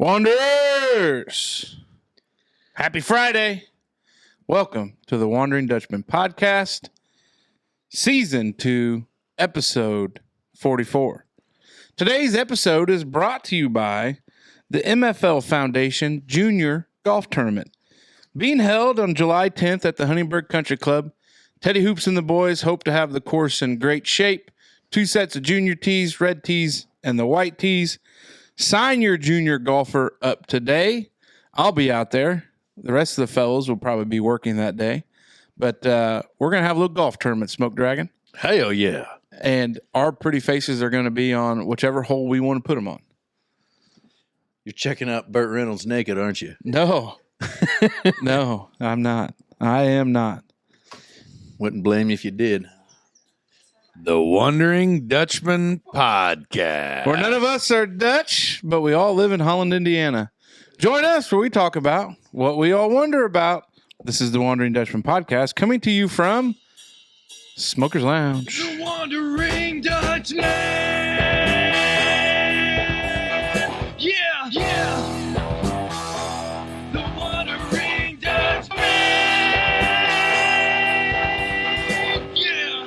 Wanderers! Happy Friday. Welcome to the Wondering Dutchmen podcast, season 2, episode 44. Today's episode is brought to you by the MFL Foundation Junior Golf Tournament. Being held on July 10th at the Huntingburg Country Club, Teddy Hoops and the boys hope to have the course in great shape. 2 sets of junior tees, red tees, and the white tees. Sign your junior golfer up today. I'll be out there. The rest of the fellows will probably be working that day. But we're going to have a little golf tournament, Smoke Dragon. Hell yeah. And our pretty faces are going to be on whichever hole we want to put them on. You're checking out Burt Reynolds naked, aren't you? No. No, I'm not. I am not. Wouldn't blame you if you did. The Wondering Dutchmen podcast. Where none of us are Dutch, but we all live in Holland, Indiana. Join us where we talk about what we all wonder about. This is the Wondering Dutchmen podcast, coming to you from Smoker's Lounge. The Wondering Dutchmen. Yeah, yeah. The Wondering Dutchmen. Yeah,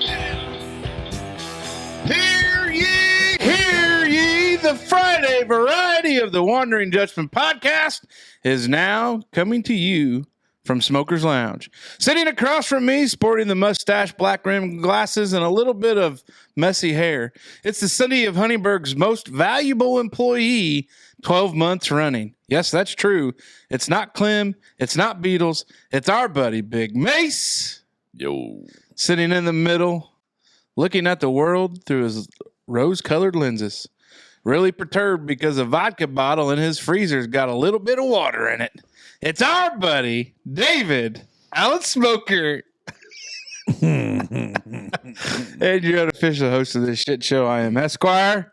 yeah. Hear ye, the Friday variety of the Wondering Dutchmen podcast is now coming to you from Smoker's Lounge. Sitting across from me, sporting the mustache, black rimmed glasses, and a little bit of messy hair, it's the city of Huntingburg's most valuable employee 12 months running. Yes, that's true. It's not Clem. It's not Beatles. It's our buddy, Big Mace. Yo. Sitting in the middle, looking at the world through his rose-colored lenses. Really perturbed because a vodka bottle in his freezer's got a little bit of water in it. It's our buddy, David Alan Smoker. And your unofficial host of this shit show, I am Esquire.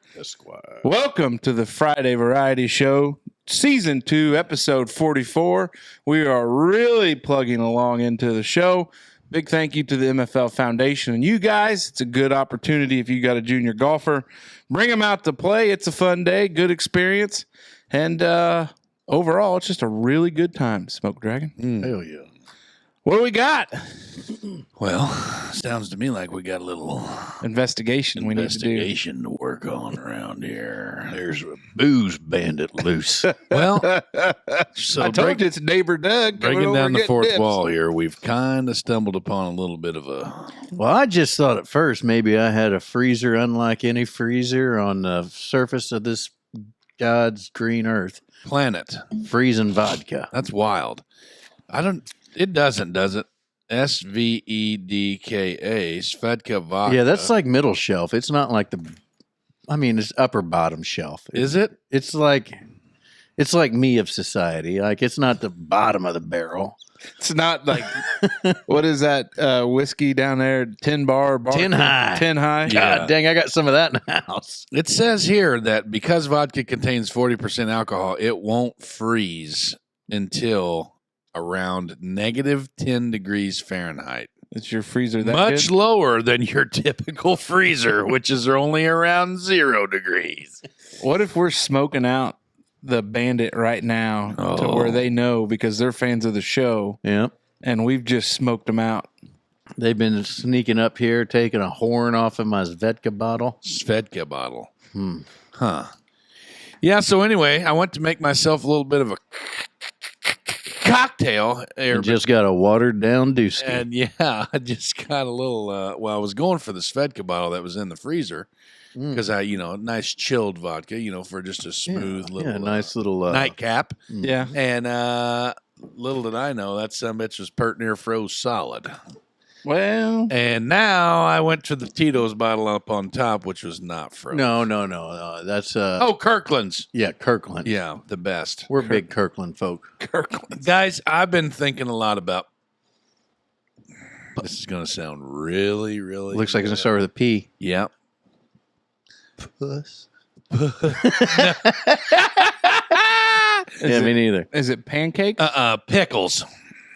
Welcome to the Friday Variety Show, Season 2, Episode 44. We are really plugging along into the show. Big thank you to the MFL Foundation and you guys. It's a good opportunity if you got a junior golfer. Bring them out to play. It's a fun day, good experience. And overall, it's just a really good time, Smoke Dragon. Hell yeah. What do we got? Well, sounds to me like we got a little Investigation we need to do. investigation to work on around here. There's a booze bandit loose. Well, so I told you it's neighbor Doug. coming breaking over down and the getting fourth dips. wall here, we've kind of stumbled upon a little bit of a... Well, I just thought at first maybe I had a freezer unlike any freezer on the surface of this God's green earth. planet. Freezing vodka. That's wild. It doesn't, does it? Svedka, Svedka vodka. Yeah, that's like middle shelf. It's not like it's upper bottom shelf. Is it? It's like me of society. Like it's not the bottom of the barrel. It's not like, what is that whiskey down there? 10 bar? 10 high. 10 high? Yeah. God dang, I got some of that in the house. It says here that because vodka contains 40% alcohol, it won't freeze until around negative 10 degrees Fahrenheit. It's your freezer that Much good? lower than your typical freezer, which is only around 0 degrees. What if we're smoking out the Bandit right now to where they know because they're fans of the show Yeah. and we've just smoked them out? They've been sneaking up here, taking a horn off of my Svedka bottle. Svedka bottle. Huh. Yeah, so anyway, I went to make myself a little bit of a cocktail. And just got a watered down doozy. And yeah, I just got a little, I was going for the Svedka bottle that was in the freezer because nice chilled vodka, for just a smooth little nice little nightcap. Yeah. And little did I know that sumbitch was pert near froze solid. Well, And now I went to the Tito's bottle up on top, which was not frozen. No. That's Kirkland's. yeah, Kirkland. Yeah, the best. We're big Kirkland folk. Guys, I've been thinking a lot about. This is going to sound really, really. Looks like it's gonna start with a P. Yeah. Puss. Yeah, me neither. is it pancakes? Pickles.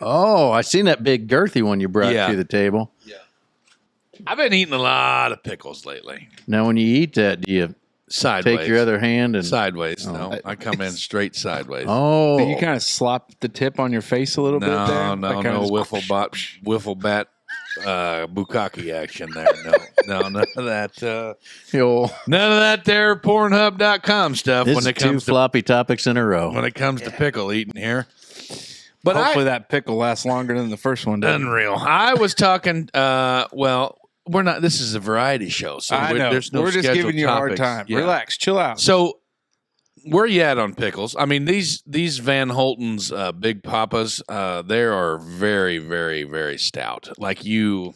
Oh, I seen that big girthy one you brought Yeah. to the table. I've been eating a lot of pickles lately. Now, when you eat that, do you Sideways. take your other hand and Sideways. No, I come in straight sideways. Oh, Do you kind of slop the tip on your face a little bit there? No, wiffle bat, bukkake action there. No, none of that. None of that there Pornhub.com stuff. this when is it two comes to floppy topics in a row. when it comes to pickle eating here. But hopefully that pickle lasts longer than the first one did. Unreal. I was talking. Well, we're not. This is a variety show, so I know. there's no We're just scheduled giving you a hard topics. time. Yeah. Relax, chill out. So, where you at on pickles? I mean, these Van Holten's Big Papas, they are very, very, very stout. Like you.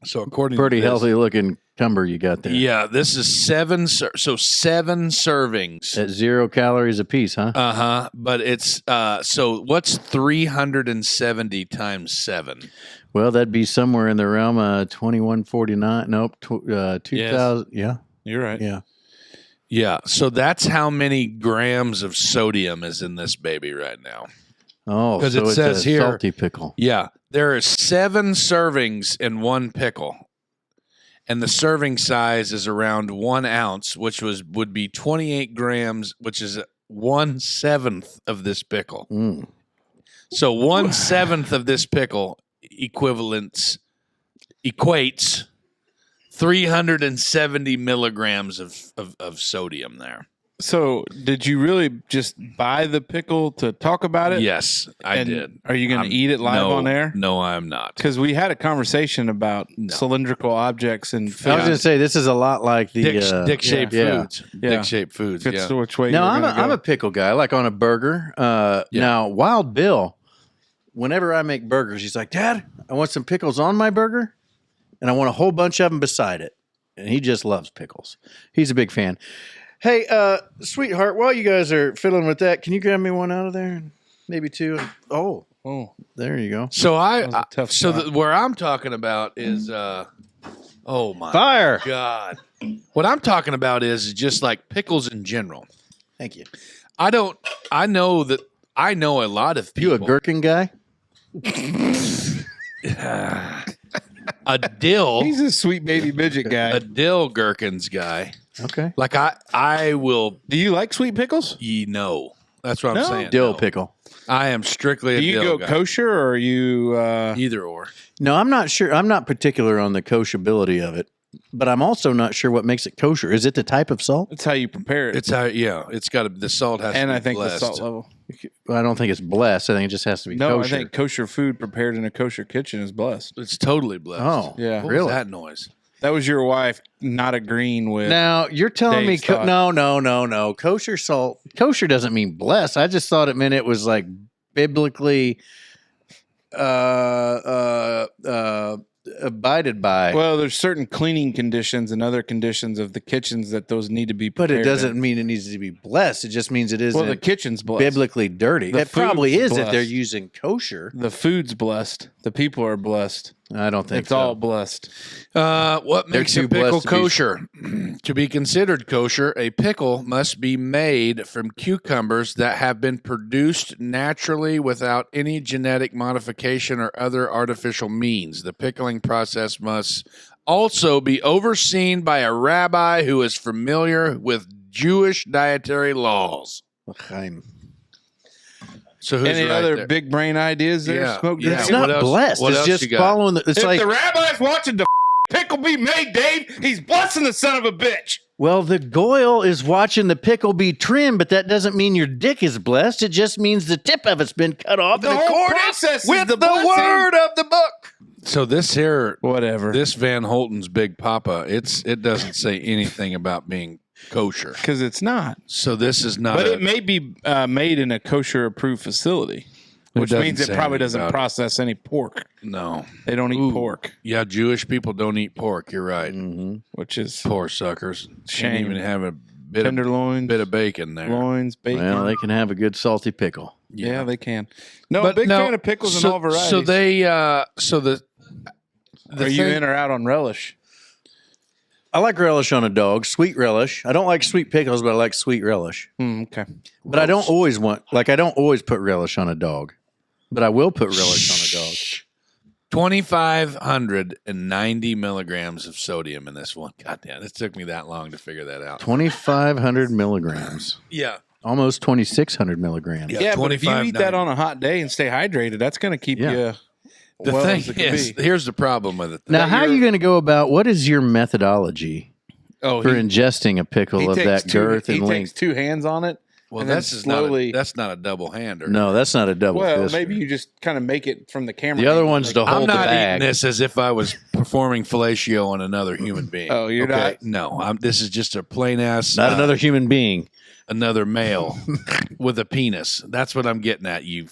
So according Pretty to this, healthy looking cumber you got there. Yeah, this is 7 servings. At 0 calories a piece, huh? But it's so what's 370 times 7? Well, that'd be somewhere in the realm of 2149. Nope, 2000. Yeah, You're right. yeah. Yeah, so that's how many grams of sodium is in this baby right now. Oh, 'Cause so it it's says a here- salty pickle. Yeah, there are 7 servings in one pickle, and the serving size is around 1 ounce, which would be 28 grams, which is 1/7 of this pickle. Mm. So 1/7 of this pickle equates 370 milligrams of sodium there. So, did you really just buy the pickle to talk about it? Yes, I And did. Are you going to eat it live on air? No, I'm not. Because we had a conversation about cylindrical objects and I was going to say this is a lot like the Dick-shaped yeah. foods. Yeah. Dick-shaped foods. It's Yeah. which way No, you're gonna I'm go. a pickle guy, like on a burger. Now, Wild Bill, whenever I make burgers, he's like, Dad, I want some pickles on my burger, and I want a whole bunch of them beside it. And he just loves pickles. He's a big fan. Hey, sweetheart, while you guys are fiddling with that, can you grab me one out of there? And maybe 2. Oh, there you go. So was a tough shot. where I'm talking about is oh my Fire. God. What I'm talking about is just like pickles in general. Thank you. I know a lot of people. You a gherkin guy? A dill. He's a sweet baby midget guy. A dill gherkins guy. Okay. Like I will Do you like sweet pickles? That's what I'm saying. Dill No. pickle. I am strictly a Do you dill go guy. kosher or are you Either or. No, I'm not sure. I'm not particular on the koshability of it, but I'm also not sure what makes it kosher. Is it the type of salt? That's how you prepare it. It's how it's got the salt has and to be I think blessed. the salt level. Well, I don't think it's blessed. I think it just has to be No, kosher. I think kosher food prepared in a kosher kitchen is blessed. It's totally blessed. Oh, Yeah. What really? was that noise? That was your wife not agreeing with. Now you're telling Dave's me thought. no. Kosher salt. Kosher doesn't mean blessed. I just thought it meant it was like biblically abided by. Well, there's certain cleaning conditions and other conditions of the kitchens that those need to be but prepared it doesn't in. mean it needs to be blessed. It just means it isn't Well, the kitchen's blessed. biblically dirty. The It probably food's is if they're blessed. using kosher. The food's blessed. The people are blessed. I don't think It's so. all blessed. What They're makes too a pickle blessed to be- kosher? To be considered kosher, a pickle must be made from cucumbers that have been produced naturally without any genetic modification or other artificial means. The pickling process must also be overseen by a rabbi who is familiar with Jewish dietary laws. L'chaim. So who's Any right other there? big brain ideas there, Yeah. Smoke? Yeah. It's what not else- blessed. what It's else just you got? following the. It's If like the rabbi's watching the pickle be made, Dave, he's blessing the son of a bitch. well, the goyle is watching the pickle be trimmed, but that doesn't mean your dick is blessed. It just means the tip of it's been cut off The in whole accordance process is with the the blessing. word of the book. So this here, Whatever. this Van Holten's Big Papa, it doesn't say anything about being kosher. Because it's not. So this is not. But it may be made in a kosher approved facility, which doesn't means it say probably anything doesn't about it. process any pork. No. They don't eat Ooh. pork, Yeah, Jewish people don't eat pork. You're right. which is Poor suckers. Shame. Can't even have a bit tenderloins, of bacon there. loins, bacon. Well, they can have a good salty pickle. yeah, they can. No, But big no, fan of pickles so, in all varieties. So they, the Are you thing- in or out on relish? I like relish on a dog, sweet relish. I don't like sweet pickles, but I like sweet relish. Okay. But I don't always put relish on a dog. But I will put relish on a dog. 2,590 milligrams of sodium in this one. God damn, it took me that long to figure that out. 2,500 milligrams. Yeah. Almost 2,600 milligrams. Yeah, but if you eat 25.90. that on a hot day and stay hydrated, that's going to keep Yeah. you. The well thing as it can is, be. here's the problem with it. Now, how are you going to go about, what is your methodology Oh, for ingesting a pickle of that girth and he takes length? 2 hands on it. Well, and then that's slowly. that's not a double hander. No, that's not a double Well, fist. maybe you just kind of make it from the camera. The other one's to I'm hold the not bag. eating this as if I was performing fellatio on another human being. Oh, you're not? No, this is just a plain ass. Not another human being. another male with a penis. That's what I'm getting at, you.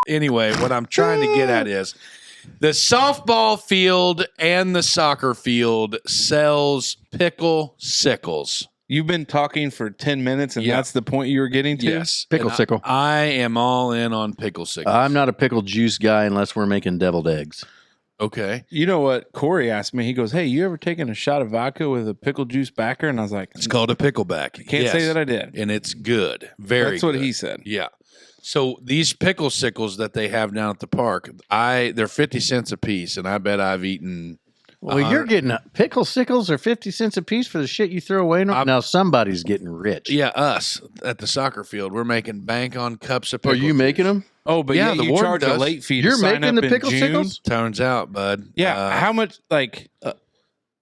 Anyway, what I'm trying to get at is the softball field and the soccer field sells pickle sickles. You've been talking for 10 minutes, and Yeah. that's the point you were getting to? Yes. Pickle And sickle. I am all in on pickle sickles. I'm not a pickle juice guy unless we're making deviled eggs. Okay. You know what Corey asked me? He goes, hey, you ever taken a shot of vodka with a pickle juice backer? And I was like, It's called a pickleback. can't say that I did. And it's good. Very That's what good. he said. Yeah. So these pickle sickles that they have down at the park, they're 50 cents a piece, and I bet I've eaten. Well, you're getting pickle sickles are 50 cents a piece for the shit you throw away. Now somebody's getting rich. Yeah, us at the soccer field, we're making bank on cups of Are pickle. you making them? Oh, but Yeah, yeah, the you warden charge a does. late fee to You're sign making up the in pickle June. sickles? Turns out, bud. Yeah, how much, like,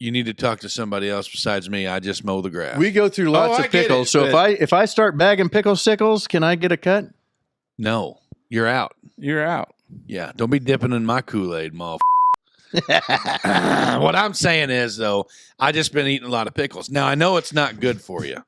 You need to talk to somebody else besides me. I just mow the grass. We go through lots I of get pickles. it, So but- if I start bagging pickle sickles, can I get a cut? No, you're out. you're out. Yeah, don't be dipping in my Kool-Aid, motherfucker. What I'm saying is, though, I just been eating a lot of pickles. Now I know it's not good for you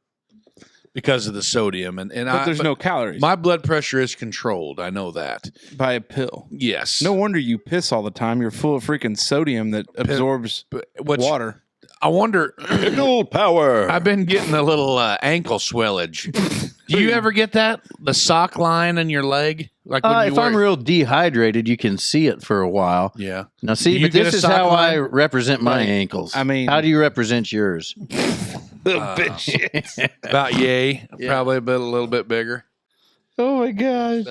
because of the sodium, and But there's no calories My blood pressure is controlled. I know that. by a pill. Yes. No wonder you piss all the time. You're full of freaking sodium that absorbs But which, water. I wonder. Pickle power. I've been getting a little ankle swellage. Do you ever get that? The sock line in your leg, like when you If wear- I'm real dehidrated, you can see it for a while. Yeah. Now, see, Do you but get this a is sock how I line? represent my Right. ankles. I mean- how do you represent yours? About yay, Yeah. probably a little bit bigger. Oh my gosh.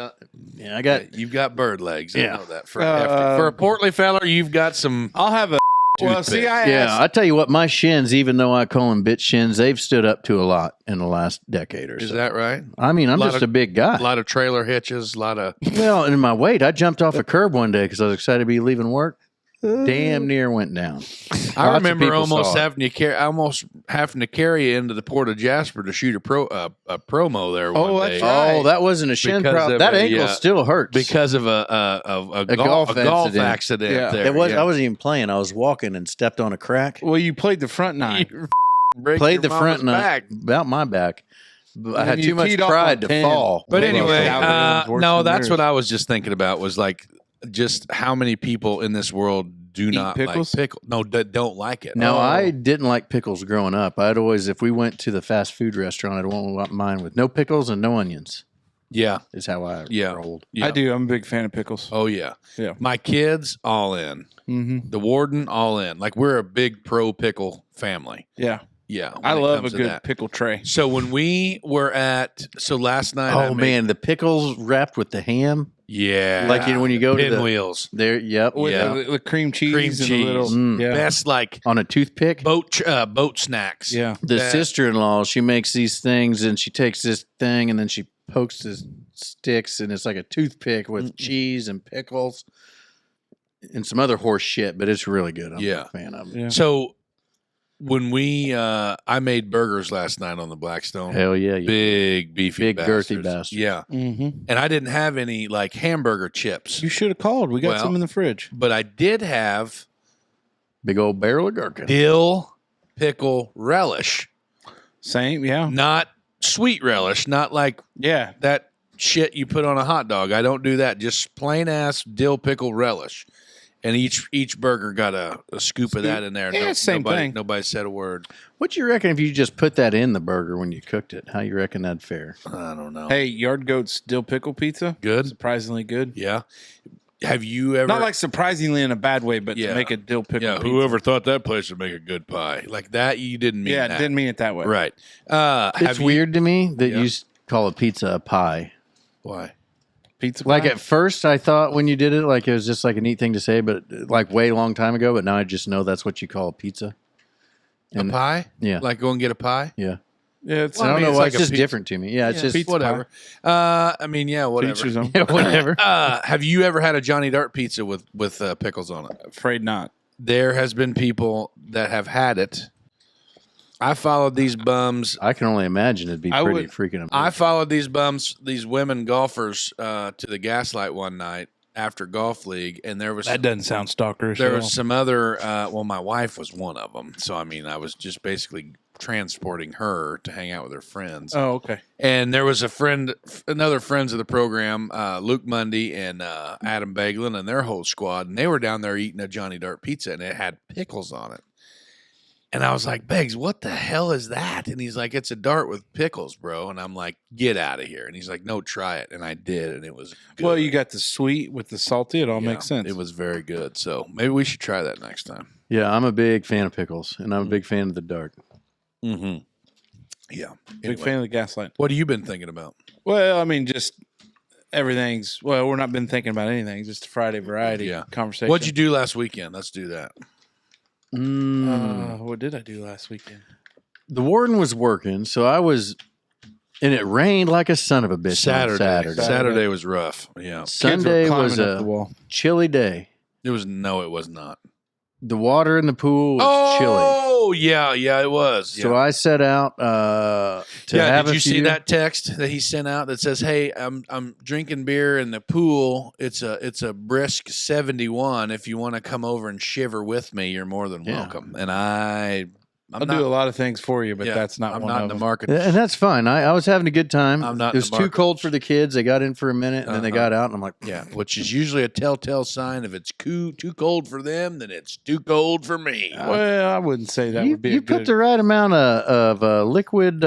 Yeah, I got. You've got bird legs. Yeah. I know that for a hefty. For a portly feller. You've got some. I'll have a. Well, see, I Yeah, asked. I tell you what, my shins, even though I call them bitch shins, they've stood up to a lot in the last decade or Is so. that right? I mean, I'm Lot just of- a big guy. A lot of trailer hitches. A lot of. Well, in my weight, I jumped off a curb one day because I was excited to be leaving work. Damn near went down. I Lots of remember people almost saw it. having to carry you into the port of Jasper to shoot a promo there. Oh, one that's day. right. Oh, that wasn't a shin Because problem. of That a, ankle still hurts. because of a golf golf accident. Yeah. there. it was. Yeah. I wasn't even playing. I was walking and stepped on a crack. Well, you played the front nine. Break Played your the front mama's back about my back. But I And had you too much teed off pride on to 10. fall. But Maybe anyway, algorithm's worse no, than that's yours. what I was just thinking about. Was like just how many people in this world do not pickles? like pickle. No, don't like it. Now, Oh. I didn't like pickles growing up. I'd always, if we went to the fast food restaurant, I'd want mine with no pickles and no onions. Yeah, Is how I Yeah. rolled. yeah. I do. I'm a big fan of pickles. Oh yeah, Yeah. My kids all in. Mm-hmm. The warden all in. Like we're a big pro pickle family. Yeah. Yeah, when I it love a comes to good that. pickle tray. So when we were last night, I Oh made- man, the pickles wrapped with the ham, yeah, like when you go to the pinwheels, there. Yep, With Yeah. the cream cheese Cream and the cheese. little. Mm. Yeah. best like on a toothpick. boat snacks. Yeah. The Best. sister-in-law, she makes these things, and she takes this thing, and then she pokes this sticks, and it's like a toothpick with cheese and pickles and some other horse shit. But it's really good. I'm Yeah. a fan of it. Yeah. So when I made burgers last night on the Blackstone. Hell yeah, you Big beefy Big, girthy bastards. bastards. Yeah. Mm-hmm. And I didn't have any like hamburger chips, You should have called. We got Well- some in the fridge. but I did have big old barrel of gherkin. dill pickle relish, Same. Yeah. not sweet relish, not like Yeah. that shit you put on a hot dog. I don't do that. Just plain ass dill pickle relish. And each burger got a scoop of that in there. Yeah, same thing. Nobody said a word. What you reckon if you just put that in the burger when you cooked it? How you reckon that'd fare? I don't know. Hey, Yard Goat's dill pickle pizza. Good. Surprisingly good. Yeah. Have you ever? Not like surprisingly in a bad way, but Yeah. to make a dill pickle yeah. pizza. Whoever thought that place would make a good pie like that? You didn't mean Yeah, that. didn't mean it that way. Right. It's Have you- weird to me that Yeah. you call a pizza a pie. Why? Pizza Like pie? at first, I thought when you did it, like it was just like a neat thing to say, but like way long time ago. But now I just know that's what you call pizza. A pie? Yeah. Like go and get a pie? Yeah. Yeah, it's I don't mean, know it's why. like It's a just pizza- different to me. Yeah, it's just pizza Whatever. pie. Whatever. Features them. yeah, whatever. Have you ever had a Johnny Dart pizza with pickles on it? Afraid not. There has been people that have had it. I followed these bums. I can only imagine it'd be I pretty would- freaking amazing. I followed these bums, these women golfers, to the Gaslight one night after golf league, and there was That doesn't sound stalkerish. there at was all. some other. Well, my wife was one of them, so I mean, I was just basically transporting her to hang out with her friends. Oh, okay. And there was another friends of the program, Luke Mundy and Adam Bagelin and their whole squad, and they were down there eating a Johnny Dart pizza, and it had pickles on it. And I was like, Beggs, what the hell is that? And he's like, it's a dart with pickles, bro. And I'm like, get out of here. And he's like, no, try it. And I did, and it was good. Well, you got the sweet with the salty. It all Yeah, makes sense. It was very good. So maybe we should try that next time. yeah, I'm a big fan of pickles, and I'm a big fan of the dart. Mm-hmm. Yeah. big Anyway, fan of the gaslight. what have you been thinking about? Well, I mean, just everything's. Well, we're not been thinking about anything. Just a Friday variety Yeah. conversation. What'd you do last weekend? Let's do that. What did I do last weekend? The warden was working, so I was, and it rained like a son of a bitch on Saturday. Saturday was rough. Yeah. Kids were Sunday was climbing up the a wall. chilly day. It was not. The water in the pool was chilly. Oh, yeah, it was. So I set out to have did a you see few- that text that he sent out that says, "Hey, I'm drinking beer in the pool. It's a brisk 71. If you want to come over and shiver with me, you're more than Yeah. welcome." And I'm I'll not, do a lot of things for you, but yeah, that's not I'm one not of in the them. market. And that's fine. I was having a good time. I'm not It in was the too market. cold for the kids. They got in for a minute, and then they got out, and I'm like, Yeah, which is usually a telltale sign. If it's too cold for them, then it's too cold for me. Well, I wouldn't say that you would be you a put good. the right amount of liquid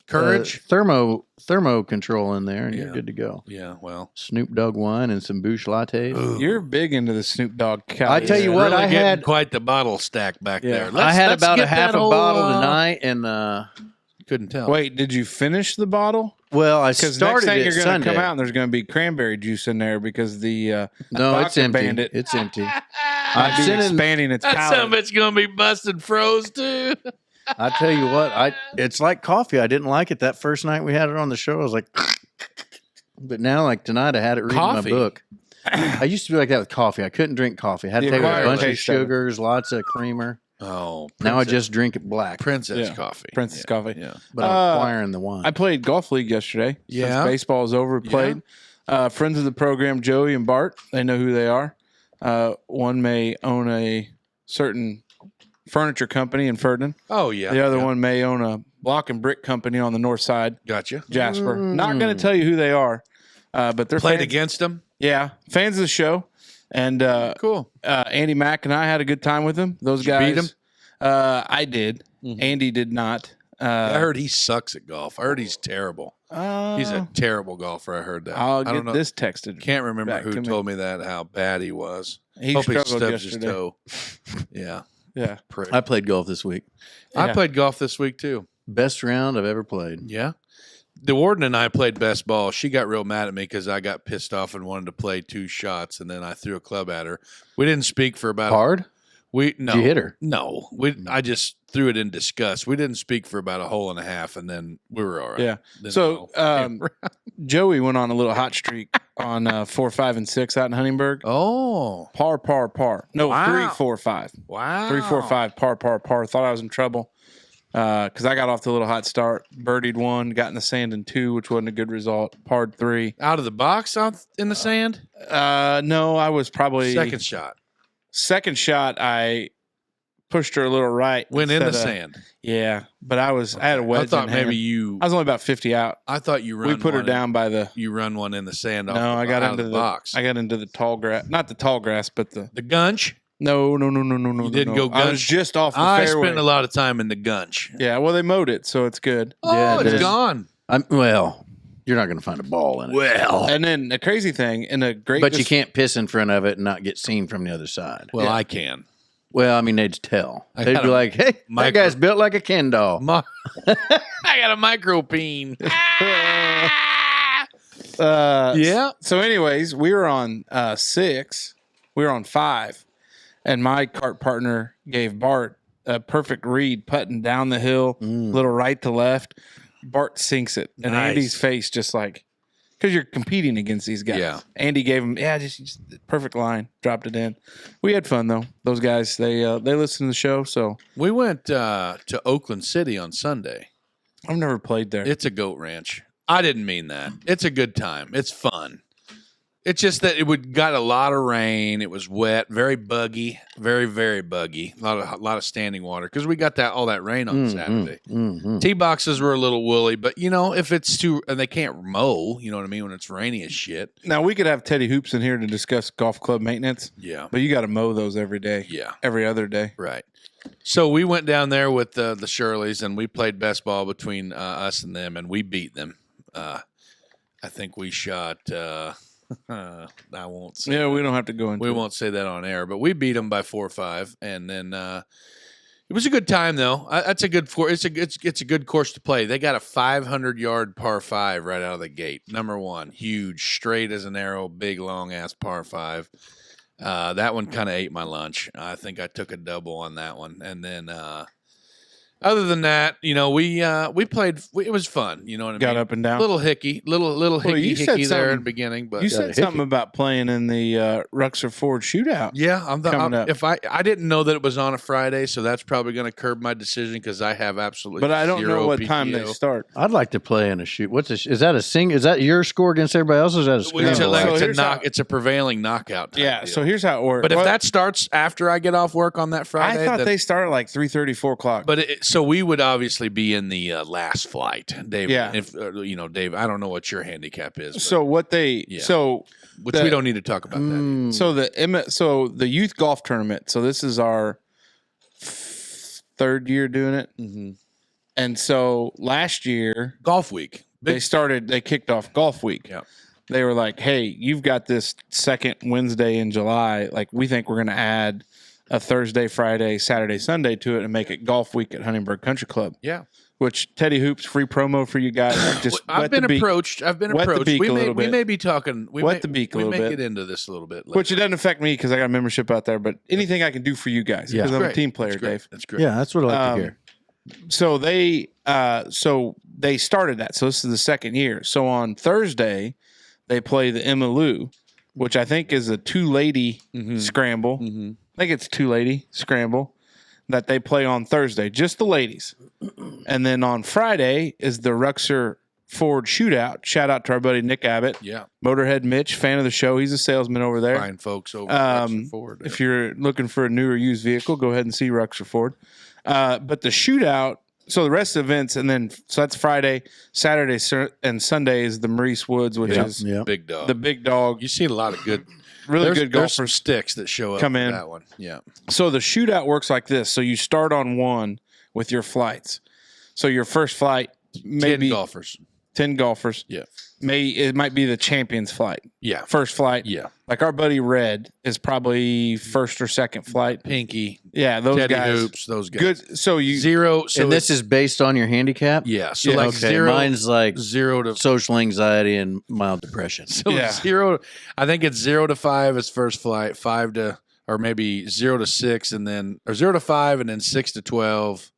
Courage? thermo control in there, and Yeah. you're good to go. Yeah, well, Snoop Dogg wine and some Boosh lattes. You're big into the Snoop Dogg. I tell you what, really I getting had quite the bottle stack back Yeah. there. I had Let's about a get half that a whole, bottle tonight, and Couldn't tell. Wait, did you finish the bottle? well, I Because next started thing it you're going to Sunday. come out and there's going to be cranberry juice in there because the No, it's Vodka empty. Bandit. It's empty. might I'm be sending- expanding its That palate. some of it's gonna be busted froze too. I tell you what, it's like coffee. I didn't like it that first night we had it on the show. I was like, but now, like tonight, I had it reading Coffee? my book. I used to be like that with coffee. I couldn't drink coffee. I had to The take a acquired bunch of taste of it. sugars, lots of creamer. Oh, Now I just drink it black, Princess Yeah. coffee. Princess Yeah, coffee. Yeah. but I'm acquiring the wine. I played golf league yesterday. Yeah? Since baseball is over, we played. Friends of the program, Joey and Bart, they know who they are. One may own a certain furniture company in Ferdinand. Oh yeah. The other yeah. one may own a block and brick company on the north side, Gotcha. Jasper. Not going to tell you who they are, but they're Played fans, against them. yeah, fans of the show. And Cool. Andy Mack and I had a good time with them. Those Did you guys. beat 'em? I did. Mhm. Andy did not. I heard he sucks at golf. I heard he's terrible. He's a terrible golfer. I heard that. I'll I don't get know. this texted. Can't remember back who to me. told me that. How bad he was. He Hope he struggled stubs his yesterday. toe. Yeah. Yeah. Prick. I played golf this week. I Yeah. played golf this week too. Best round I've ever played. Yeah. The warden and I played best ball. She got real mad at me because I got pissed off and wanted to play 2 shots, and then I threw a club at her. We didn't speak for about Hard? no. Did you hit her? No, I just threw it in disgust. We didn't speak for about a hole and a half, and then we were all right. Yeah. Then So the whole- Joey went on a little hot streak on 4, 5, and 6 out in Huntingburg. oh Par. No, Wow. 3, 4, 5. wow, 3, 4, 5. Par. Thought I was in trouble because I got off to a little hot start. Birdied 1, got in the sand in 2, which wasn't a good result. Parred 3. out of the box out in the sand. No, I was probably Second shot Second shot. I pushed her a little right. went in the instead of- sand. Yeah, but I had a wedge. I thought in hand. maybe you. I was only about 50 out. I thought you run. We put her one down by the. You run one in the sand. Off No, the, I got out into of the box. I got into the tall grass, not the tall grass, but the the gunch. no. You didn't go I was gunch? just off the I fairway. spent a lot of time in the gunch. Yeah, well, they mowed it, so it's good. Oh, Yeah, it it's is. gone. Well, you're not going to find a ball in it. Well, And then the crazy thing, in a great, But you can't piss in front of it and not get seen from the other side. well, Yeah. I can. Well, I mean, they'd tell. I They'd got be a like, hey, that micro- guy's built like a Ken doll. I got a micro peen. Yeah. So, anyways, we were on 6. We were on 5, and my cart partner gave Bart a perfect read, putting down the hill, little right to left. Bart sinks it, and Nice. Andy's face just like, because you're competing against these guys. Yeah. Andy gave him, just perfect line, dropped it in. We had fun though. Those guys, they listen to the show. So We went to Oakland City on Sunday. I've never played there. It's a goat ranch. I didn't mean that. It's a good time. It's fun. It's just that it got a lot of rain. It was wet, very buggy, very, very buggy. A lot of standing water because we got all that rain on Saturday. Tee boxes were a little woolly, but if it's too, and they can't mow, you know what I mean, when it's rainy as shit. Now we could have Teddy Hoops in here to discuss golf club maintenance. Yeah, but you got to mow those every day. Yeah, every other day. Right. So we went down there with the Shirleys, and we played best ball between us and them, and we beat them. I think we shot. I won't say. Yeah, we don't have to go into. We won't say that on air, but we beat them by 4 or 5, and then it was a good time though. That's a good it's a good course to play. They got a 500-yard par 5 right out of the gate. Number 1, huge, straight as an arrow, big long ass par 5. That one kind of ate my lunch. I think I took a double on that one, and then. Other than that, we played. It was fun. You know what I mean? Got up and down. Little hickey there in the beginning. But you said something about playing in the Ruxer Ford shootout. Yeah, coming up. If I didn't know that it was on a Friday, so that's probably going to curb my decision because I have absolutely. But I don't know zero what PTO. time they start. I'd like to play in a shoot. Is that a sing? Is that your score against everybody else? Or is that a scramble? It's a prevailing knockout. Yeah. Deal. So here's how it works. But if that starts after I get off work on that Friday, I thought they start at like 3:30, 4 o'clock. But so we would obviously be in the last flight, Dave. Yeah. If Dave, I don't know what your handicap is. So what they which we don't need to talk about that. So the youth golf tournament. So this is our 3rd year doing it, and so last year Golf week. they kicked off golf week. Yeah. They were like, "Hey, you've got this second Wednesday in July. Like, we think we're going to add a Thursday, Friday, Saturday, Sunday to it and make it golf week at Huntingburg Country Club." Yeah. Which Teddy Hoops, free promo for you guys. Just I've been approached. Wet the beak We may be talking. We may bit. get into this a little bit later. Which it doesn't affect me because I got a membership out there. But anything I can do for you guys because I'm a team player, Dave. That's great. Yeah, that's what I like to hear. So they started that. So this is the 2nd year. So on Thursday, they play the Emma Lou, which I think is a 2-lady scramble. I think it's 2-lady scramble that they play on Thursday, just the ladies. And then on Friday is the Ruxer Ford shootout. Shout out to our buddy Nick Abbott. Yeah. Motorhead Mitch, fan of the show. He's a salesman over there. Fine folks over at Ruxer Ford. If you're looking for a new or used vehicle, go ahead and see Ruxer Ford. But the shootout, so the rest of the events, and then so that's Friday, Saturday, and Sunday is the Maurice Woods, which is Big dog. the big dog. You see a lot of good, good There's golfers some sticks that show up come in. for that one. Yeah. So the shootout works like this. So you start on 1 with your flights. So your first flight, maybe 10 golfers. Yeah. It might be the champion's flight. Yeah. First flight. Yeah. Like our buddy Red is probably first or second flight. Pinky. Yeah, those Teddy guys. Hoops, those guys. Good. So you Zero. So And this is based on your handicap? Yeah. So Yeah, like Okay, zero. mine's like 0 to social anxiety and mild depression. So Yeah. 0. I think it's 0 to 5 is first flight. 5 to, or maybe 0 to 6, and then, or 0 to 5, and then 6 to 12,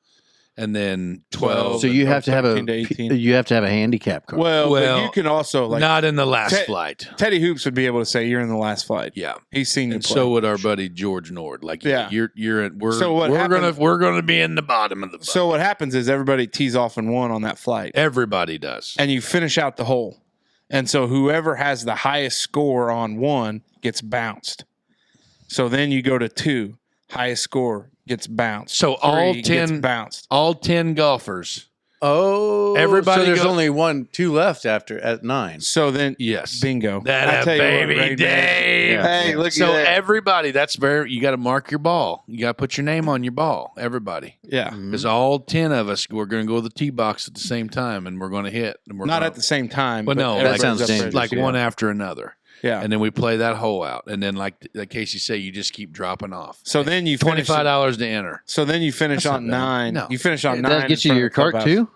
and then 12. So you have to have 17 to 18. you have to have a handicap card. well, Well, but you can also like not in the last Ted- flight. Teddy Hoops would be able to say you're in the last flight. Yeah. He's seen you And play. so would our buddy George Nord. Like, Yeah. So what we're gonna be in the bottom of the boat. So what happens is everybody tees off in 1 on that flight, Everybody does. and you finish out the hole. And so whoever has the highest score on 1 gets bounced. So then you go to 2, highest score gets bounced. So 3 all gets 10 bounced. all 10 golfers. Everybody. So there's go- only 2 left after at 9. So then Yes. bingo. That I a tell you what, baby Ray, Dave. Yeah. Hey, look So at that. everybody, you got to mark your ball. You got to put your name on your ball. Everybody, Yeah. because all 10 of us, we're going to go to the tee box at the same time, and we're going to hit. And we're Not gonna, at the same time. But no, everybody's sounds up there. dangerous. like yeah. one after another, Yeah. and then we play that hole out, and then like Casey say, you just keep dropping off. So then you finish. $25 to enter. So then you finish That's on not bad. 9. No. You finish on Does 9. that get you in your front of cart the clubhouse. too?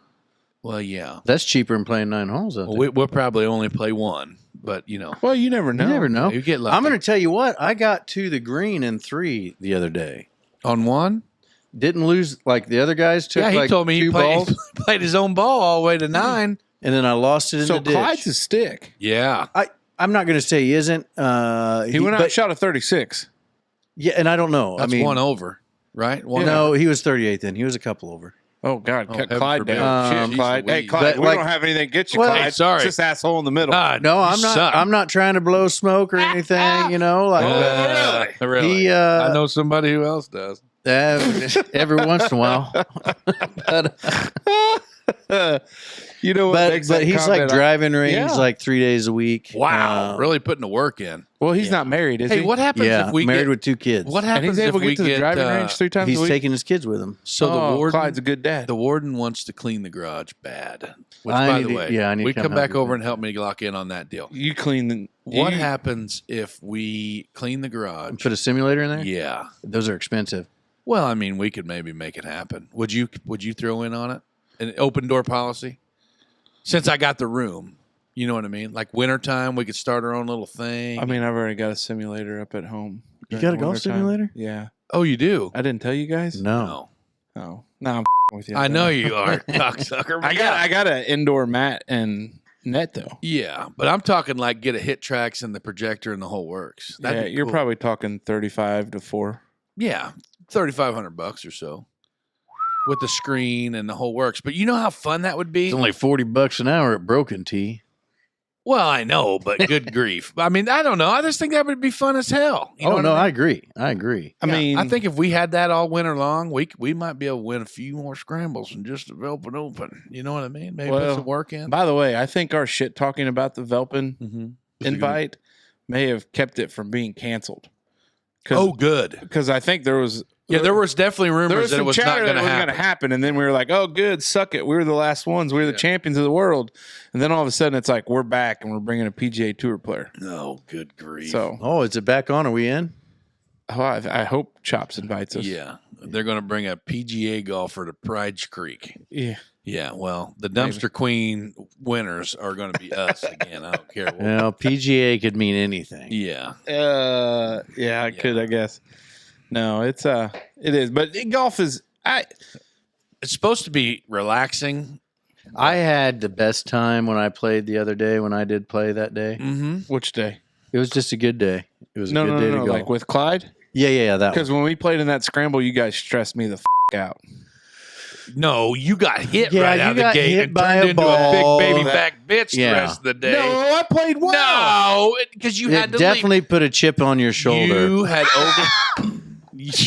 Well, yeah. That's cheaper than playing 9 holes out there. We'll probably only play one, but Well, you never know. You never know. You get lucky. I'm going to tell you what. I got to the green in 3 the other day. On one? Didn't lose like the other guys took. Yeah, he like told me he 2 played, balls, played his own ball all the way to 9. and then I lost it in So the ditch. Clyde's a stick. Yeah. I'm not going to say he isn't. He went out and shot a 36. Yeah, and I don't know. That's I mean, one over, right? One no, he was 38 then. He was a couple over. Oh, God. Oh, Cut heaven Clyde forbid. down. Shit, Jeez Clyde. Hey, Louise. Clyde, But, we like- don't have anything to get you, Well, Clyde. hey, sorry. It's just asshole in the middle. God, No, you I'm not. suck. I'm not trying to blow smoke or anything. You know, like Really? he. I know somebody who else does. Every once in a while, You know what? but makes that he's like comment- driving range Yeah. like 3 days a week. Wow. Really putting the work in. Well, he's not married, is Hey, he? what happens Yeah, if we married get, with 2 kids. what And happens he's able if to we get to the get driving range 3 times He's a week? taking his kids with him. So the Oh, warden, Clyde's a good dad. the warden wants to clean the garage bad. Which, I by need the to- way, yeah, I need to we come come help back you over with and help me lock in on that deal. You clean the... What you- happens if we clean the garage? Put a simulator in there. Yeah. Those are expensive. Well, I mean, we could maybe make it happen. Would you throw in on it? An open door policy? Since I got the room, you know what I mean? Like wintertime, we could start our own little thing. I mean, I've already got a simulator up at home. You during got a the golf wintertime. simulator? Yeah. oh, you do? I didn't tell you guys? No. Oh. No, I'm with you. I know you are, cocksucker. I got an indoor mat and net, though. Yeah, but I'm talking like get a hit tracks and the projector and the whole works. That'd Yeah, be you're cool. probably talking 35 to 4. Yeah, $3,500 or so with the screen and the whole works. But you know how fun that would be? It's only $40 an hour at Broken Tee. Well, I know, but good grief. I mean, I don't know. I just think that would be fun as hell. You know Oh what no, I I mean? agree. I agree. I mean, I think if we had that all winter long, we might be able to win a few more scrambles and just open. You know what I mean? Maybe put Well, some work in. by the way, I think our shit talking about the Velpin Mm-hmm. invite may have kept it from being canceled. Oh, good. Because I think there was... Yeah, there was definitely There rumors was that it some was not chatter going that to was happen. going to happen, and then we were like, "Oh, good, suck it. We were the last ones. We were the champions of the world." And then all of a sudden, it's like we're back and we're bringing a PGA Tour player. No, good grief. So, Oh, is it back on? Are we in? I hope Chops invites us. yeah, they're going to bring a PGA golfer to Pride Creek. Yeah. Yeah, well, the dumpster queen winners are going to be us again. I don't care what. Well, PGA could mean anything. Yeah. Yeah, I could, I guess. No, it is, but golf is. It's supposed to be relaxing. I had the best time when I played the other day. When I did play that day, Mm-hmm. Which day? it was just a good day. It was a No, good no, day no, to no. go. Like with Clyde, yeah, that one. because when we played in that scramble, you guys stressed me the out. No, you got hit Yeah, right you out of the got gate hit and by turned a into ball a big baby that- back bitch Yeah. the rest of the day. No, I played well. No, because you had It to definitely put a chip on your shoulder. You had over.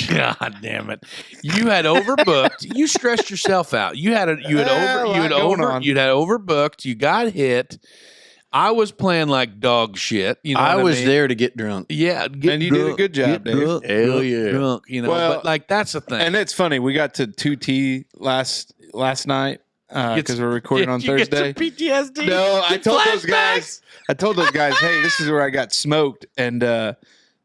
God damn it! You had overbooked. You stressed yourself out. You had overbooked. You got hit. I was playing like dog shit. You know, I what was mean? there to get drunk. Yeah, And you did a good job, Dave. Hell yeah. drunk. You know, Well, but like that's the thing. And it's funny. We got to 2T last night because we're recording on You get Thursday. some PTSD. No, I Get told those flashbacks. guys. I told those guys, hey, this is where I got smoked. And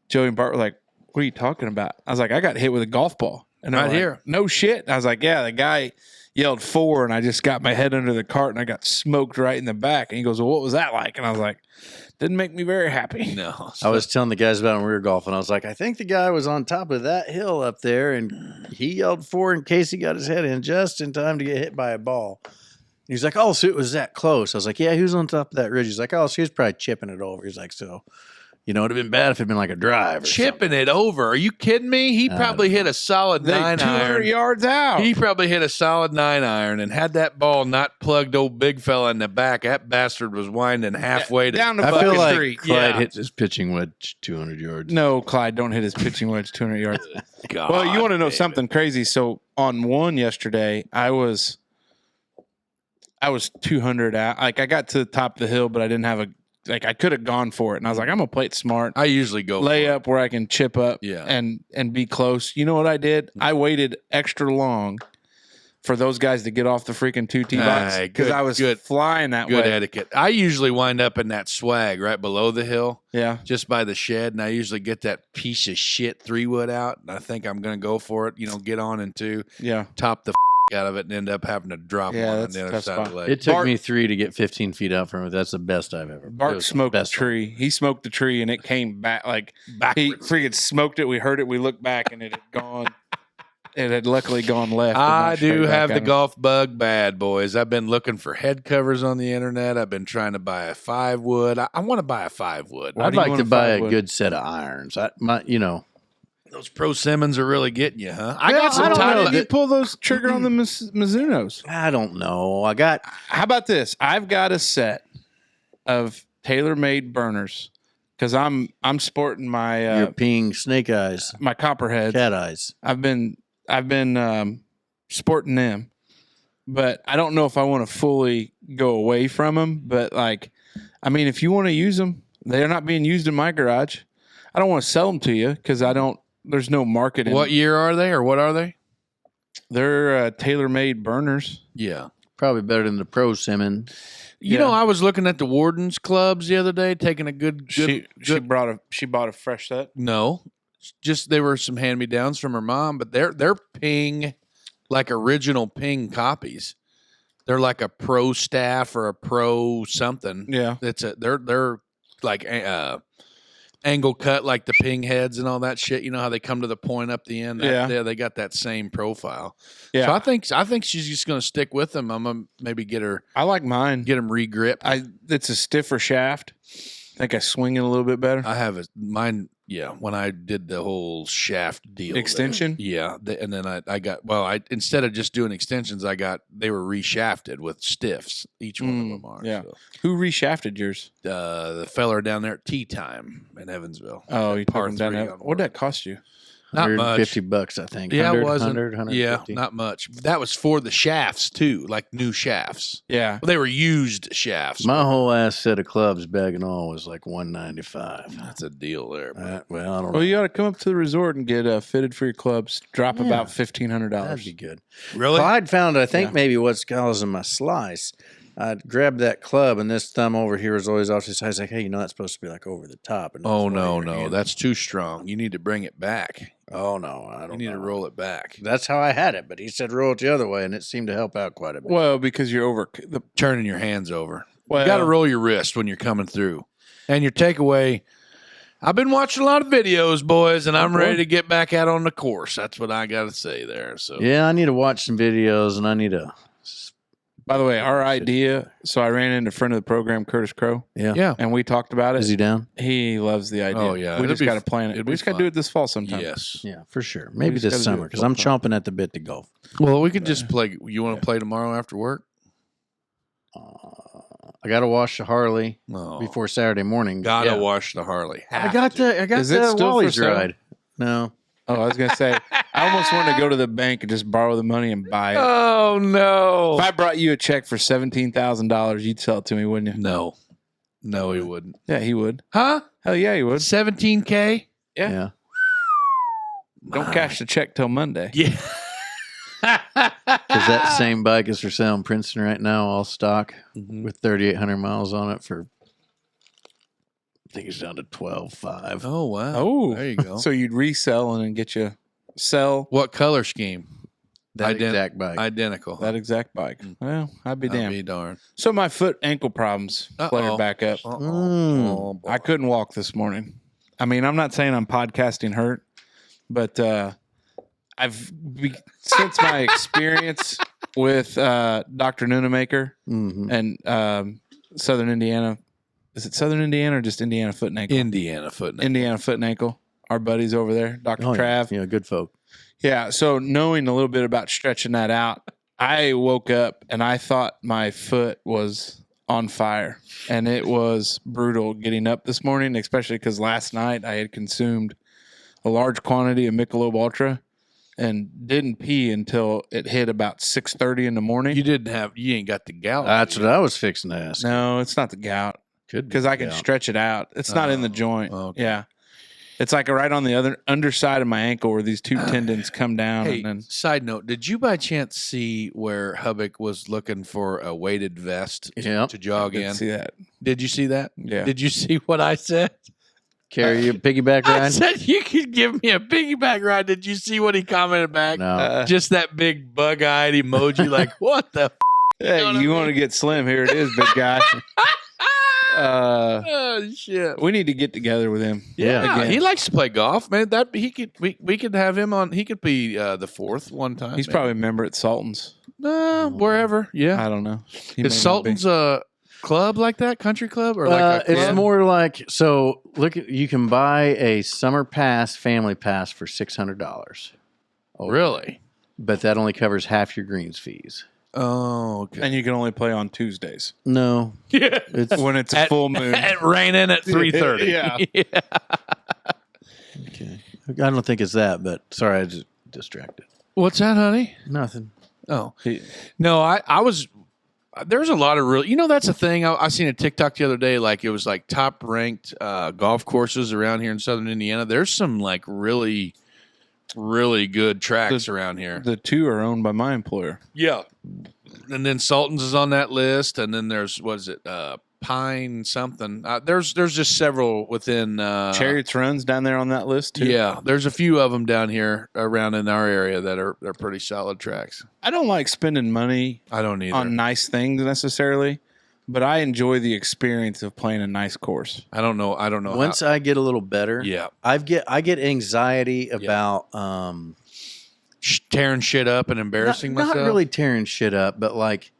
Joey and Bart were like, "What are you talking about?" I was like, "I got hit with a golf ball." And they're Right like, here. No shit. I was like, "Yeah." The guy yelled 4, and I just got my head under the cart, and I got smoked right in the back. And he goes, "Well, what was that like?" And I was like, "Didn't make me very happy." No, I was telling the guys about when we were golfing. I was like, I think the guy was on top of that hill up there, and he yelled 4 in case he got his head in just in time to get hit by a ball. He's like, oh, so it was that close. I was like, yeah, he was on top of that ridge. He's like, oh, so he was probably chipping it over. He's like, so, you know, it'd have been bad if it'd been like a drive or chipping it over. Are you kidding me? He probably hit a solid They 9 200 iron. yards out. He probably hit a solid 9 iron and had that ball not plugged old big fella in the back. That bastard was winding halfway to down the something. I fucking feel like street. Clyde Yeah. hits his pitching wedge 200 yards. No, Clyde, don't hit his pitching wedge 200 yards. God. Well, you want to know David. something crazy? So on one yesterday, I was 200 out. Like I got to the top of the hill, but I didn't have I could have gone for it. And I was like, I'm gonna play it smart. I usually go Lay for it. up where I can chip up Yeah. and be close. You know what I did? I waited extra long for those guys to get off the freaking 2T box Hey, because good- I was good- flying that Good way. etiquette. I usually wind up in that swag right below the hill, Yeah. just by the shed, and I usually get that piece of shit 3-wood out, and I think I'm going to go for it. You know, get on into Yeah. top the out of it and end up having to drop Yeah, one on that's the a other tough side of spot. the leg. It took Bart- me 3 to get 15 feet out from it. That's the best I've ever. it Bart was the smoked the best one. tree. He smoked the tree and it came back like he Backwards. freaking smoked it. We heard it. We looked back and it had gone. It had luckily gone left. and I not straight do back have at the him. golf bug bad, boys. I've been looking for head covers on the internet. I've been trying to buy a 5-wood. I want to buy a 5-wood. Why I'd do you like want to a buy a 5-wood? good set of irons. Those Pro Simmons are really getting you, huh? Well, got some I don't How know. did you pull those trigger on the Mizunos? I don't know. How about this? I've got a set of tailor-made burners because I'm sporting my your ping snake eyes, my copperheads. cat eyes. I've been sporting them, but I don't know if I want to fully go away from them. But if you want to use them, they're not being used in my garage. I don't want to sell them to you because I don't. There's no market. What year are they, or what are they? They're tailor-made burners. Yeah. Probably better than the Pro Simmons. You know, I was looking at the Warden's clubs the other day, taking a good. She bought a fresh set. No, just they were some hand me downs from her mom, but they're ping, like original ping copies. They're like a pro staff or a pro something. Yeah. They're like angle cut like the ping heads and all that shit. You know how they come to the point up the end. They got that same profile. Yeah. So I think she's just gonna stick with them. I'm gonna maybe get I like mine. them regripped. It's a stiffer shaft. I think I swing it a little bit better. I have mine. Yeah, when I did the whole shaft deal, Extension? and then I got instead of just doing extensions, they were reshafted with stiffs. Each one of them are. yeah. So, Who reshafted yours? the feller down there at Tea Time in Evansville. Oh, you Par took them down. three on What'd that cost you? Not much. $150, I think. Yeah, it 100, wasn't. 100, Yeah, 150. not much. That was for the shafts too, like new shafts. Yeah. Well, they were used shafts. My whole ass set of clubs, bag and all, was like $195. That's a deal there. Man. I don't know. Well, you ought to come up to the resort and get fitted for your clubs. Drop about $1,500. That'd be good. Really? Clyde found, I think, maybe what's causing my slice. I grabbed that club, and this thumb over here is always off to the side. I was like, hey, that's supposed to be like over the top. And Oh that's no, why your no, hand- that's too strong. You need to bring it back. Oh no, I You don't. need know. to roll it back. That's how I had it, but he said roll it the other way, and it seemed to help out quite a bit. Well, because you're over the. Turning your hands over. Well, You got to roll your wrist when you're coming through, and your takeaway. I've been watching a lot of videos, boys, and I'm ready to get back out on the course. That's what I got to say there. So Yeah, I need to watch some videos, and I need to. By the way, our idea. So I ran into a friend of the program, Curtis Crow, yeah, and we talked about it. Is he down? He loves the idea. Oh, yeah. We It'll just be got to f- plan it. it'll We be just got to fun. do it this fall sometime. yes. Yeah, for sure. Maybe just this gotta do summer it because I'm sometime. chomping at the bit to golf. Well, we could just play. You want to play tomorrow after work? I got to wash the Harley No. before Saturday morning. Gotta Yeah. wash the Harley. I got Is it the still for Wally's sale? ride. No, Oh, I was gonna say, I almost wanted to go to the bank and just borrow the money and buy it. Oh no! If I brought you a check for $17,000, you'd sell it to me, wouldn't you? No, he wouldn't. Yeah, he would. Huh? Hell yeah, he would. 17K? Yeah. yeah. Don't cash the check till Monday. Yeah. Because that same bike is for sale in Princeton right now, all stock Mhm. with 3,800 miles on it for. I think it's down to 12.5. Oh wow. Oh, there you go. So you'd resell and then get you sell What color scheme? That ident- exact bike. Identical. that exact bike. Well, I'd be I'd damned. be darned. So my foot ankle problems flared back up. Oh, boy. I couldn't walk this morning. I mean, I'm not saying I'm podcasting hurt, but since my experience with Dr. Nunemaker Mhm. and Southern Indiana. Is it Southern Indiana or just Indiana Foot and Ankle? Indiana foot. Indiana Foot and Ankle. Our buddies over there, Dr. Oh, yeah. Trav. Yeah, good folk. Yeah. So knowing a little bit about stretching that out, I woke up and I thought my foot was on fire, and it was brutal getting up this morning, especially because last night I had consumed a large quantity of Michelob Ultra and didn't pee until it hit about 6:30 in the morning. You ain't got the gout. That's what I was fixing to ask. No, it's not the gout. Could be Because I can gout. stretch it out. It's not in the Oh, joint. okay. Yeah. It's like right on the other underside of my ankle where these two tendons come down. Hey, And then side note, did you by chance see where Hubbock was looking for a weighted vest Yeah. to jog I didn't in? see that. Did you see that? Yeah. Did you see what I said? Carry your piggyback I ride? said you could give me a piggyback ride. Did you see what he commented back? No. Just that big bug-eyed emoji. Like, what the? Hey, know what I you want to mean? get slim? Here it is, big guy. Oh shit! We need to get together with him. Yeah. again. He likes to play golf, man. That he could. We could have him on. He could be the fourth one time. He's man. probably a member at Sultan's. Wherever. Yeah. I don't know. He may Is not Sultan's a club like that? Country club or like a It's club? more like, so look at, you can buy a summer pass, family pass for $600. Really? But that only covers half your greens fees. Oh, okay. and you can only play on Tuesdays No. Yeah. It's when it's a full moon. At raining at 3:30. Yeah. okay. I don't think it's that, but sorry, I just distracted. What's that, honey? Nothing. Oh, He- no, I was. There's a lot of real. That's a thing. I seen a TikTok the other day. Like it was like top ranked golf courses around here in Southern Indiana. There's some like really, really good tracks around here. the two are owned by my employer. Yeah, and then Sultan's is on that list, and then there's Pine something. There's just several within Chariots runs down there on that list too. Yeah, there's a few of them down here around in our area that are they're pretty solid tracks. I don't like spending money I don't either. on nice things necessarily, but I enjoy the experience of playing a nice course. I don't know. Once I get a little better, yeah, I get anxiety about tearing shit up and embarrassing myself. Not really tearing shit up, but like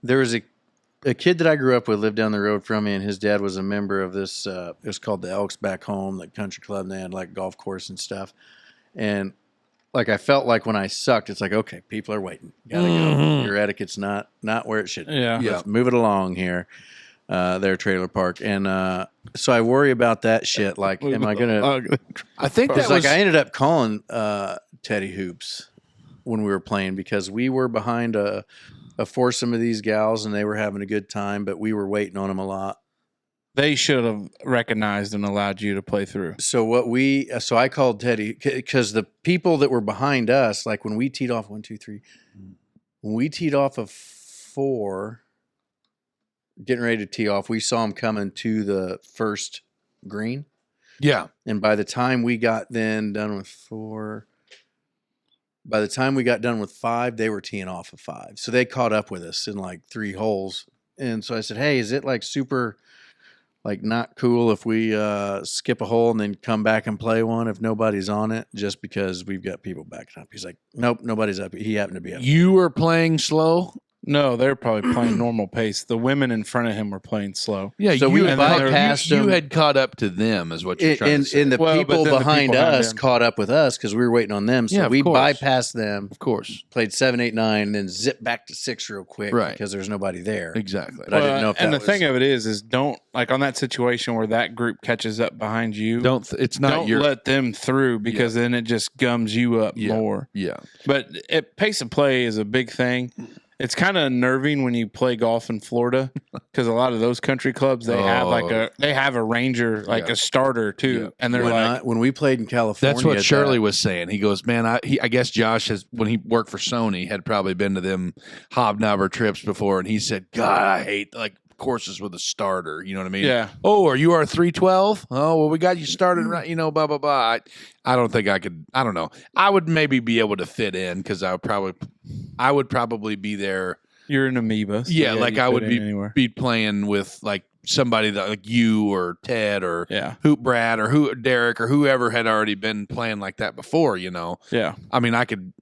there was a kid that I grew up with lived down the road from me, and his dad was a member of this. It was called the Elks back home, the country club. And they had like golf course and stuff. And like I felt like when I sucked, it's like, okay, people are waiting. Gotta go. Your etiquette's not where it should be. Yeah. Let's move it along here. Their trailer park, and so I worry about that shit. Like, am I gonna? I think that It's was like I ended up calling Teddy Hoops when we were playing because we were behind a foursome of these gals and they were having a good time, but we were waiting on them a lot. They should have recognized and allowed you to play through. So I called Teddy because the people that were behind us, like when we teed off 1, 2, 3, when we teed off of 4, getting ready to tee off, we saw them coming to the first green. yeah. And by the time we got done with 4, by the time we got done with 5, they were teeing off of 5. So they caught up with us in like 3 holes. And so I said, hey, is it like super, like not cool if we skip a hole and then come back and play one if nobody's on it just because we've got people backing up? He's like, nope, nobody's up. He happened to be up. You were playing slow. No, they're probably playing normal pace. The women in front of him were playing slow. Yeah, So you we had bypassed you them. had caught up to them, is what you're trying to say. And the Well, but people then the behind people behind us them. caught up with us because we were waiting on them. So Yeah, of we course. bypassed them, of course, played 7, 8, 9, and then zipped back to 6 real quick Right. because there's nobody there. exactly. But I didn't know if and that the thing of it is don't like on that situation where that group catches up behind you. It's not don't your let them through because then it just gums you up Yeah. more. yeah. But pace of play is a big thing. It's kind of unnerving when you play golf in Florida because a lot of those country clubs they have a ranger like Yeah. a starter too, Yeah. and they're like When we played in California, That's what at Shirley that- was saying. He goes, man, I guess Josh has, when he worked for Sony, had probably been to them hobnobber trips before, and he said, God, I hate like courses with a starter. You know what I mean? Yeah. Oh, are you our 312? Oh, well, we got you started right. Blah blah blah. I don't think I could. I don't know. I would maybe be able to fit in because I would probably be there. you're an amoeba. So Yeah, like you I fit would in anywhere. be playing with like somebody that like you or Ted or Yeah, Brad or Derek or whoever had already been playing like that before. yeah. I mean, I could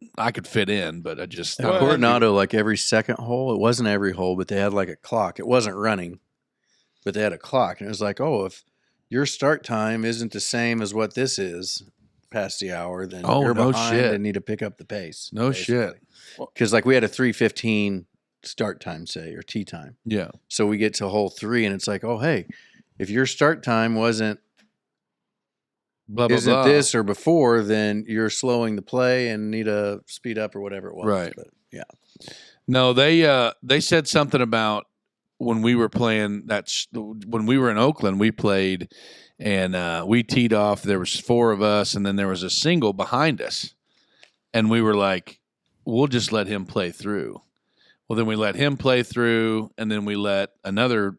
fit in, but I just At Well, Coronado, like every second hole, it wasn't every hole, but they had like a clock. It wasn't running, but they had a clock. And it was like, oh, if your start time isn't the same as what this is past the hour, then Oh, you're no behind shit. and need to pick up the pace. No shit. Because like we had a 3:15 start time, say, or tee time. Yeah. So we get to hole 3 and it's like, oh, hey, if your start time isn't Blah blah isn't blah. this or before, then you're slowing the play and need to speed up or whatever it was. Right. But yeah. No, they said something about when we were playing when we were in Oakland, we played and we teed off. There was 4 of us, and then there was a single behind us, and we were like, "We'll just let him play through." Well, then we let him play through, and then we let another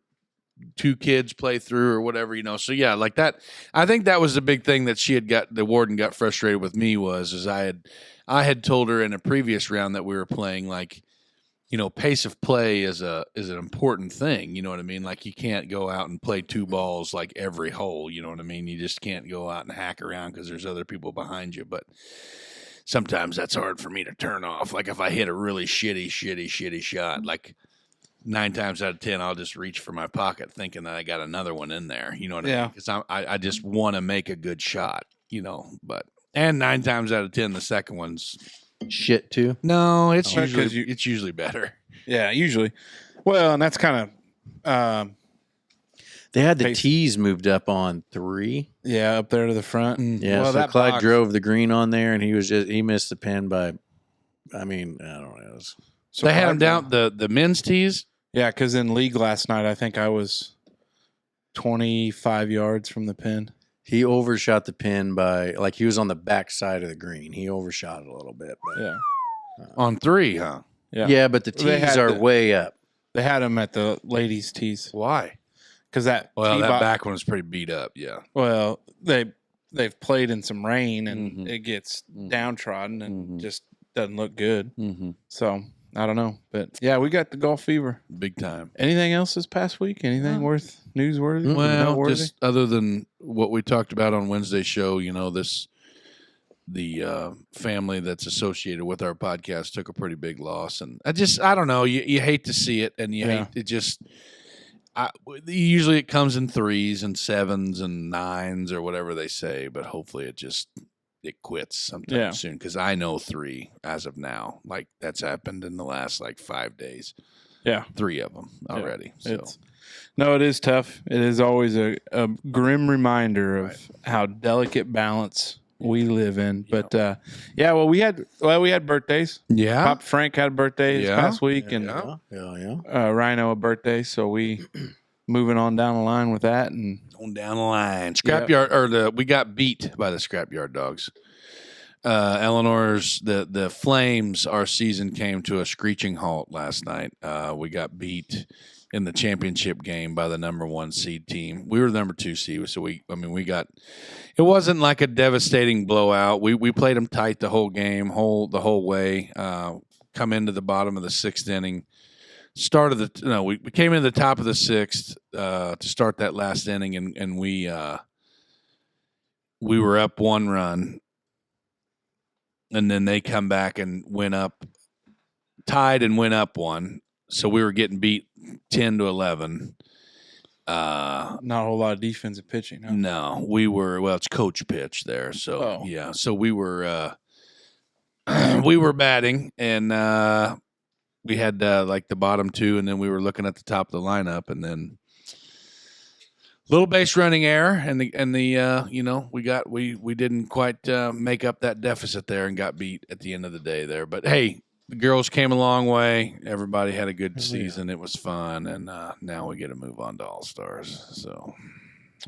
two kids play through or whatever, you know. So yeah, like that. I think that was the big thing that the warden got frustrated with me is I had told her in a previous round that we were playing, like, you know, pace of play is an important thing. You know what I mean? Like, you can't go out and play two balls like every hole. You know what I mean? You just can't go out and hack around because there's other people behind you. But sometimes that's hard for me to turn off. Like, if I hit a really shitty shot, like 9 times out of 10, I'll just reach for my pocket thinking that I got another one in there. You know what I mean? Because I just want to make a good shot, you know. And 9 times out of 10, the second one's shit too. No, it's usually better. Yeah, usually. Well, and that's kind of they had the tees moved up on 3. Yeah, up there to the front. Yeah, well, so Clyde drove the green on there, and he missed the pin by. I mean, I don't know. So they had him down the men's tees. Yeah, because in league last night, I think I was 25 yards from the pin. He overshot the pin by, like, he was on the back side of the green. He overshot it a little bit. But, yeah. On 3, huh? Yeah. Yeah, but the tees are way up. They had them at the ladies' tees. Why? Because that back one was pretty beat up, yeah. Well, they've played in some rain, and it gets downtrodden and just doesn't look good. So, I don't know. But, yeah, we got the golf fever. Big time. Anything else this past week? Anything worth newsworthy? Well, just other than what we talked about on Wednesday's show, you know, the family that's associated with our podcast took a pretty big loss. And I don't know. You hate to see it, and you hate it just usually it comes in 3s and 7s and 9s or whatever they say, but hopefully it quits sometime soon, because I know 3 as of now. Like, that's happened in the last 5 days. Yeah. 3 of them already. So. No, it is tough. It is always a grim reminder of how delicate balance we live in. But we had birthdays. Yeah. Pop Frank had a birthday this past week, and Rhino a birthday. So we moving on down the line with that, and on down the line. Scrapyard we got beat by the Scrapyard Dogs. Eleanor's the Flames. Our season came to a screeching halt last night. We got beat in the championship game by the number 1 seed team. We were the number 2 seed, so we got. It wasn't like a devastating blowout. We played them tight the whole game, the whole way. Come into the bottom of the 6th inning. We came in the top of the 6th to start that last inning, and we were up 1 run, and then they come back and went up, tied and went up 1. So we were getting beat 10-11. Not a whole lot of defensive pitching. Huh? No, we were. Well, it's coach pitch there. So yeah, so we were batting, and we had the bottom 2, and then we were looking at the top of the lineup, and then little base running error, and we didn't quite make up that deficit there, and got beat at the end of the day there. But hey. The girls came a long way. Everybody had a good season. It was fun, and now we get to move on to All-Stars. So,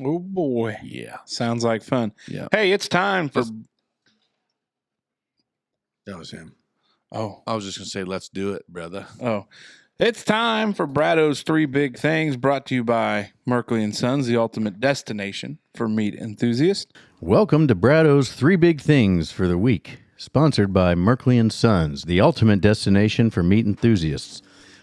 oh boy, yeah, sounds like fun. Yeah. Hey, it's time for. That was him. Oh, I was just gonna say, let's do it, brother. Oh, it's time for Brado's 3 Big Things, brought to you by Merkley and Sons, the ultimate destination for meat enthusiasts. Welcome to Brado's 3 Big Things for the week. Sponsored by Merkley & Sons, the ultimate destination for meat enthusiasts.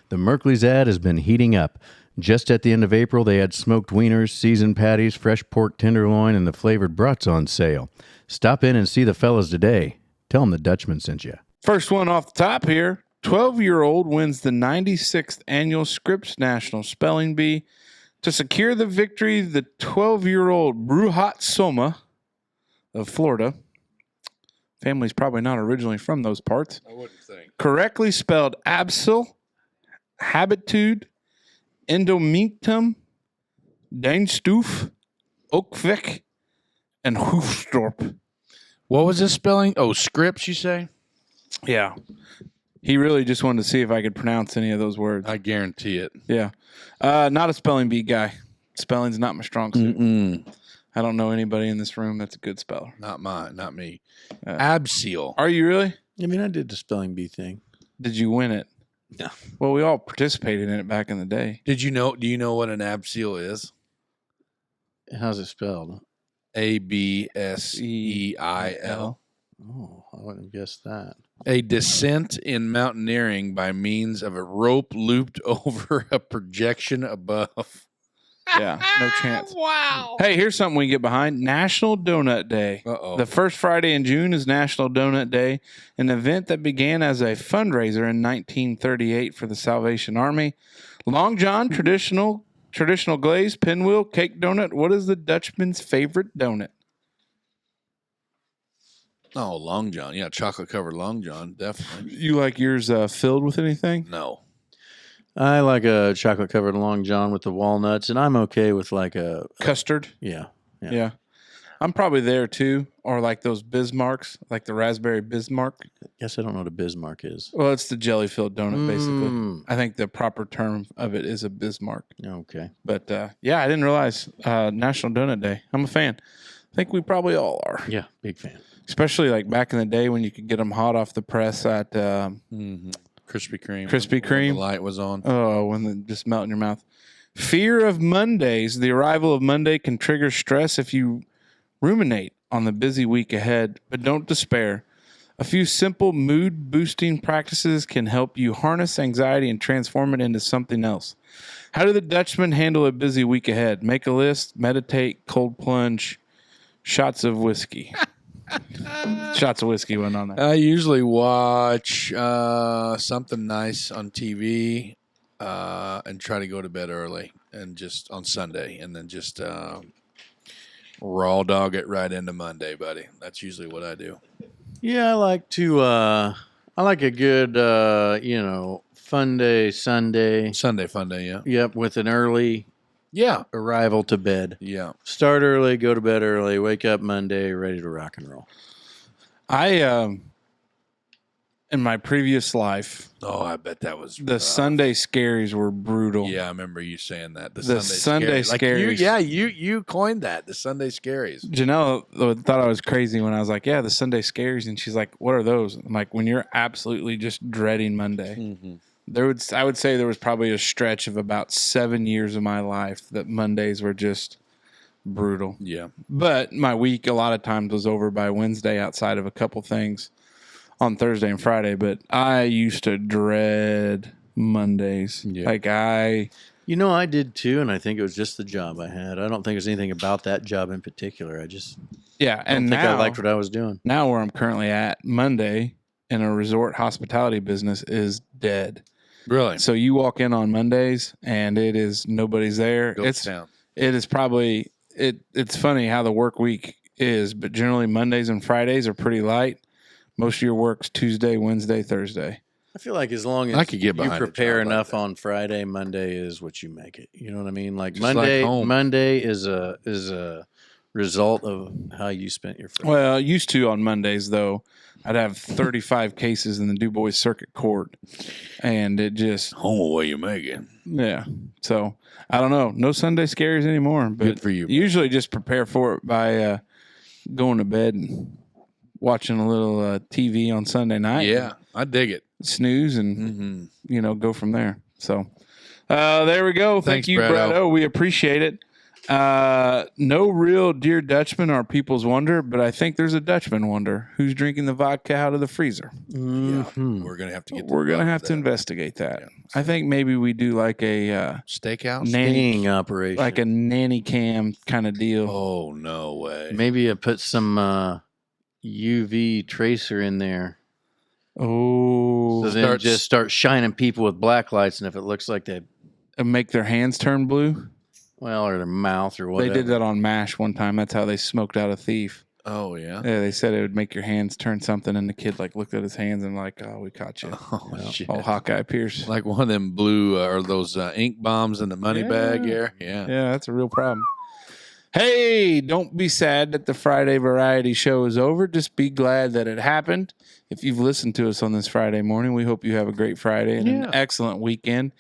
The Merkley's ad has been heating up. Just at the end of April, they had smoked wieners, seasoned patties, fresh pork tenderloin, and the flavored brats on sale. Stop in and see the fellas today. Tell them the Dutchman sent you. First one off the top here. 12-year-old wins the 96th annual Scripps National Spelling Bee. To secure the victory, the 12-year-old Bruhat Soma of Florida, family's probably not originally from those parts, I wouldn't think, correctly spelled Absol, Habitude, Endominctum, Deinstuf, Oakvik, and Hoofstorp. What was this spelling? Oh, Scripps, you say? Yeah. He really just wanted to see if I could pronounce any of those words. I guarantee it. Yeah. Not a spelling bee guy. Spelling's not my strong suit. I don't know anybody in this room that's a good speller. Not me. Abseal. Are you really? I mean, I did the spelling bee thing. Did you win it? Yeah. Well, we all participated in it back in the day. Do you know what an abseil is? How's it spelled? ABSEIL. Oh, I wouldn't have guessed that. A descent in mountaineering by means of a rope looped over a projection above. Yeah, no chance. Wow. Hey, here's something we can get behind. National Donut Day. Uh-oh. The first Friday in June is National Donut Day, an event that began as a fundraiser in 1938 for the Salvation Army. Long John, traditional glaze, pinwheel, cake donut. What is the Dutchman's favorite donut? Oh, Long John. Yeah, chocolate covered Long John. Definitely. You like yours filled with anything? No. I like a chocolate covered Long John with the walnuts, and I'm okay with like a Custard? yeah. Yeah. I'm probably there too. Or like those Bismarcks, like the raspberry Bismarck. Guess I don't know what a Bismarck is. Well, it's the jelly filled donut, basically. Mm. I think the proper term of it is a Bismarck. Okay. But yeah, I didn't realize National Donut Day. I'm a fan. I think we probably all are. Yeah, big fan. Especially like back in the day when you could get them hot off the press at Krispy Kreme. Krispy When Kreme. the light was on. when they just melt in your mouth. Fear of Mondays. The arrival of Monday can trigger stress if you ruminate on the busy week ahead, but don't despair. A few simple mood boosting practices can help you harness anxiety and transform it into something else. How do the Dutchmen handle a busy week ahead? Make a list, meditate, cold plunge, shots of whiskey. Shots of whiskey went on there. I usually watch something nice on TV and try to go to bed early and just on Sunday and then just raw dog it right into Monday, buddy. That's usually what I do. Yeah, I like to. I like a good, fun day Sunday. Sunday fun day, yeah. Yep, with an early Yeah. arrival to bed. Yeah. Start early, go to bed early, wake up Monday, ready to rock and roll. I in my previous life, Oh, I bet that was the rough. Sunday scaries were brutal. Yeah, I remember you saying that. The Sunday scaries. scaries. You coined that. The Sunday scaries. Janelle thought I was crazy when I was like, yeah, the Sunday scaries. And she's like, what are those? I'm like, when you're absolutely just dreading Monday. Mm-hmm. I would say there was probably a stretch of about 7 years of my life that Mondays were just brutal. Yeah. But my week a lot of times was over by Wednesday outside of a couple things on Thursday and Friday. But I used to dread Mondays. Yeah. Like I did too, and I think it was just the job I had. I don't think there's anything about that job in particular. I just yeah, and think now I liked what I was doing. now where I'm currently at, Monday in a resort hospitality business is dead. Really? So you walk in on Mondays and it is nobody's there. Ghost town. It is probably it's funny how the work week is, but generally Mondays and Fridays are pretty light. Most of your work's Tuesday, Wednesday, Thursday. I feel like as long as I could get you behind a prepare job like enough that. on Friday, Monday is what you make it. You know what I mean? Like Just like Monday, home. Monday is a result of how you spent your Friday. Well, used to on Mondays though, I'd have 35 cases in the Du Bois Circuit Court, and it just Home away you make it. yeah. So I don't know, no Sunday scares anymore. But Good for you, man. Usually just prepare for it by going to bed and watching a little TV on Sunday night. Yeah, I dig it. Snooze and Mm-hmm. go from there. So there we go. Thank Thanks, you, Brado. Brado. We appreciate it. No real Dear Dutchman are people's wonder, but I think there's a Dutchman wonder. Who's drinking the vodka out of the freezer? Mhm. We're gonna have to get. We're going to bottom have of to that. investigate that. Yeah. I think maybe we do like a Steakhouse. Stinging operation. like a nanny cam kind of deal. Oh no way! Maybe you put some UV tracer in there. Oh, So then just start shining people with black lights, and if it looks like they, and make their hands turn blue. or their mouth or whatever. They did that on MASH one time. That's how they smoked out a thief. Oh yeah. Yeah, they said it would make your hands turn something, and the kid looked at his hands and oh, we caught you. Oh shit! Oh, Hawkeye Pierce. Like one of them blue or those ink bombs in the money bag here. Yeah. Yeah, that's a real problem. Hey, don't be sad that the Friday variety show is over. Just be glad that it happened. If you've listened to us on this Friday morning, we hope you have a great Friday and an excellent weekend.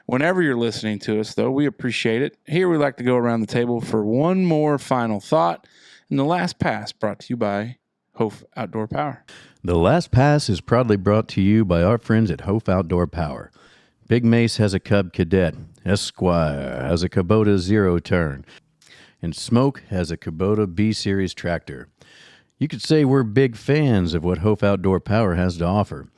Whenever you're listening to us, though, we appreciate it. Here we like to go around the table for one more final thought. And the last pass brought to you by Hopf Outdoor Power. The Last Pass is proudly brought to you by our friends at Hopf Outdoor Power. Big Mace has a Cub Cadet. Esquire has a Kubota Zero Turn. And Smoke has a Kubota B-Series tractor. You could say we're big fans of what Hopf Outdoor Power has to offer.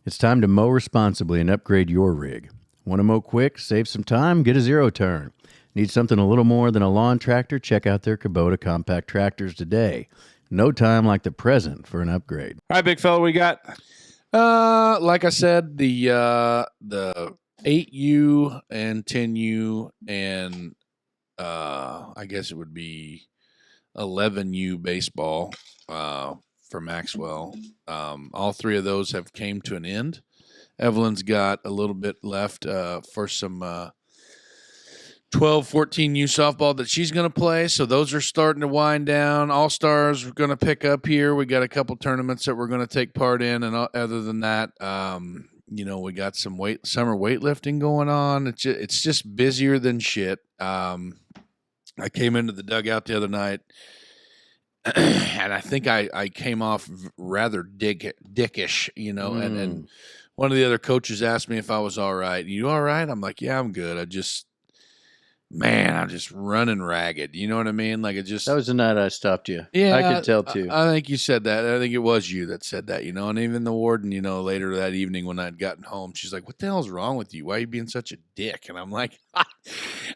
It's time to mow responsibly and upgrade your rig. Want to mow quick, save some time? Get a Zero Turn. Need something a little more than a lawn tractor? Check out their Kubota compact tractors today. No time like the present for an upgrade. All right, big fella, we got. Like I said, the 8U and 10U and I guess it would be 11U baseball for Maxwell. All three of those have came to an end. Evelyn's got a little bit left for some 12, 14U softball that she's going to play. So those are starting to wind down. All-Stars we're going to pick up here. We got a couple tournaments that we're going to take part in. And other than that, we got some summer weightlifting going on. It's just busier than shit. I came into the dugout the other night, and I think I came off rather dickish, and one of the other coaches asked me if I was all right. You all right? I'm like, yeah, I'm good. I'm just running ragged. You know what I mean? Like, it just. That was the night I stopped you. Yeah, I could tell too. I think you said that. I think it was you that said that, and even the warden, later that evening when I'd gotten home, she's like, what the hell's wrong with you? Why are you being such a dick? And I'm like,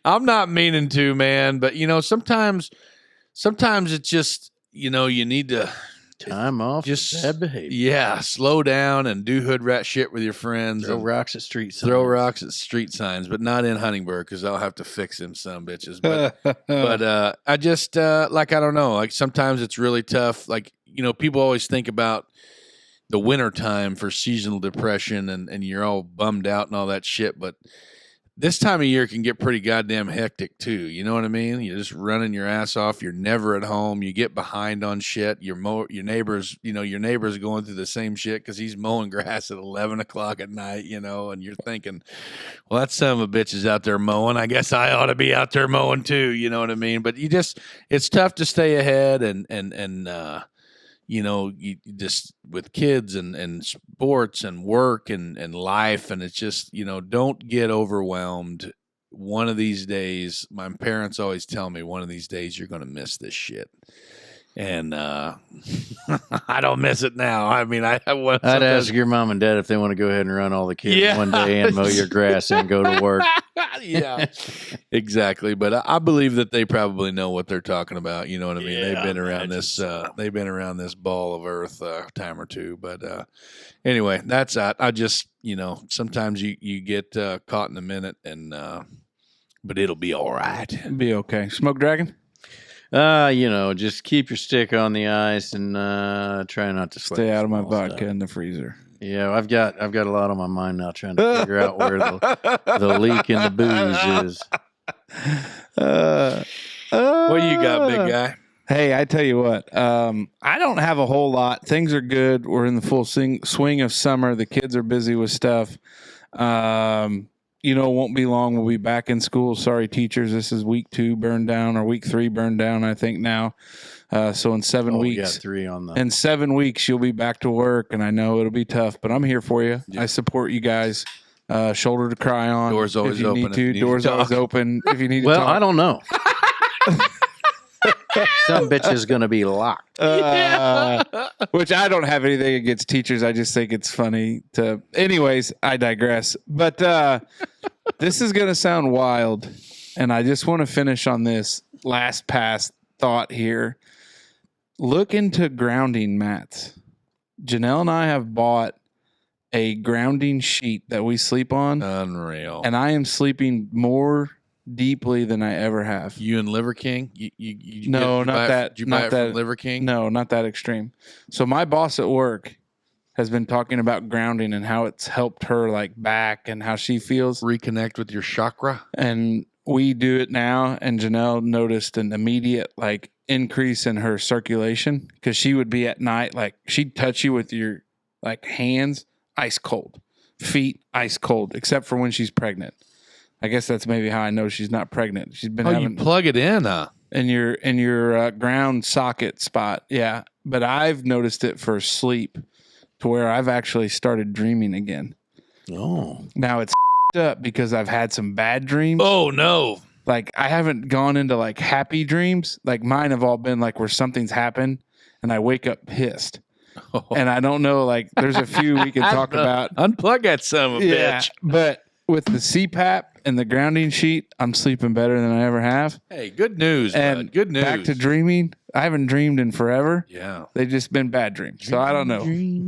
I'm not meaning to, man. But, sometimes it's just, you need to. Time off, just bad behavior. Yeah, slow down and do hood rat shit with your friends. Throw rocks at street signs. But not in Huntingburg because I'll have to fix them some bitches. But I just I don't know. Like sometimes it's really tough. Like people always think about the winter time for seasonal depression and you're all bummed out and all that shit. But this time of year can get pretty goddamn hectic too. You know what I mean? You're just running your ass off. You're never at home. You get behind on shit. Your neighbors, your neighbor's going through the same shit because he's mowing grass at 11 o'clock at night, and you're thinking, well, that son of a bitch is out there mowing. I guess I ought to be out there mowing too. You know what I mean? But it's tough to stay ahead and you just with kids and sports and work and life. And it's just, don't get overwhelmed. One of these days, my parents always tell me one of these days you're going to miss this shit. And I don't miss it now. I mean, I'd ask your mom and dad if they want to go ahead and run all the kids one day and mow your grass and go to work. Yeah, exactly. But I believe that they probably know what they're talking about. You know what I mean? Yeah, they've been around this. They've been around this ball of earth a time or two. But anyway, that's that. I just sometimes you get caught in a minute, and but it'll be all right. It'll be okay. Smoke Dragon. Just keep your stick on the ice and try not to stay out of my vodka in the freezer. Yeah, I've got a lot on my mind now, trying to figure out where the leak in the booze is. What do you got, big guy? Hey, I tell you what, I don't have a whole lot. Things are good. We're in the full swing of summer. The kids are busy with stuff. It won't be long. We'll be back in school. Sorry, teachers. This is week 2 burned down, or week 3 burned down, I think now. So in 7 weeks, got 3 on the. In 7 weeks, you'll be back to work, and I know it'll be tough, but I'm here for you. Yeah. I support you guys. Shoulder to cry on. Doors always if you open. Need to. Doors always open. If you need to. Well, talk. I don't know. Some bitch is going to be locked. Which I don't have anything against teachers. I just think it's funny to. Anyways, I digress. But this is going to sound wild, and I just want to finish on this last pass thought here. Look into grounding mats. Janelle and I have bought a grounding sheet that we sleep on. Unreal. And I am sleeping more deeply than I ever have. You and Liver King? No, not that. Did you buy it from Liver King? No, not that extreme. So my boss at work has been talking about grounding and how it's helped her back and how she feels. Reconnect with your chakra. And we do it now. And Janelle noticed an immediate increase in her circulation because she would be at night, she'd touch you with your hands, ice cold, feet, ice cold, except for when she's pregnant. I guess that's maybe how I know she's not pregnant. She's been having. You plug it in, in your ground socket spot. Yeah. But I've noticed it for sleep to where I've actually started dreaming again. Oh. Now it's up because I've had some bad dreams. Oh no. Like I haven't gone into like happy dreams. Like mine have all been like where something's happened and I wake up pissed. And I don't know, like there's a few we can talk about. Unplug that son of a bitch. But with the CPAP and the grounding sheet, I'm sleeping better than I ever have. Hey, good news, And bud. Good news. back to dreaming. I haven't dreamed in forever. Yeah. They've just been bad dreams. So I don't know.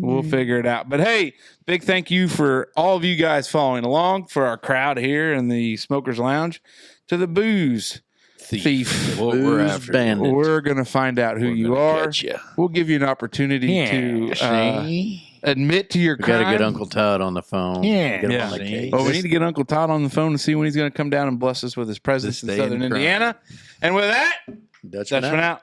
We'll figure it out. But hey, big thank you for all of you guys following along, for our crowd here in the Smokers Lounge, to the booze thief. What we're Booze after. bandit. We're going to find out who We're you gonna are. catch ya. We'll give you an opportunity to admit to your We crime. got to get Uncle Todd on the phone. Yeah. Get him Yeah. on the case. Oh, we need to get Uncle Todd on the phone to see when he's going to come down and bless us with his presence This in day in Southern crime. Indiana. And with that, Dutchman Dutchman out. out.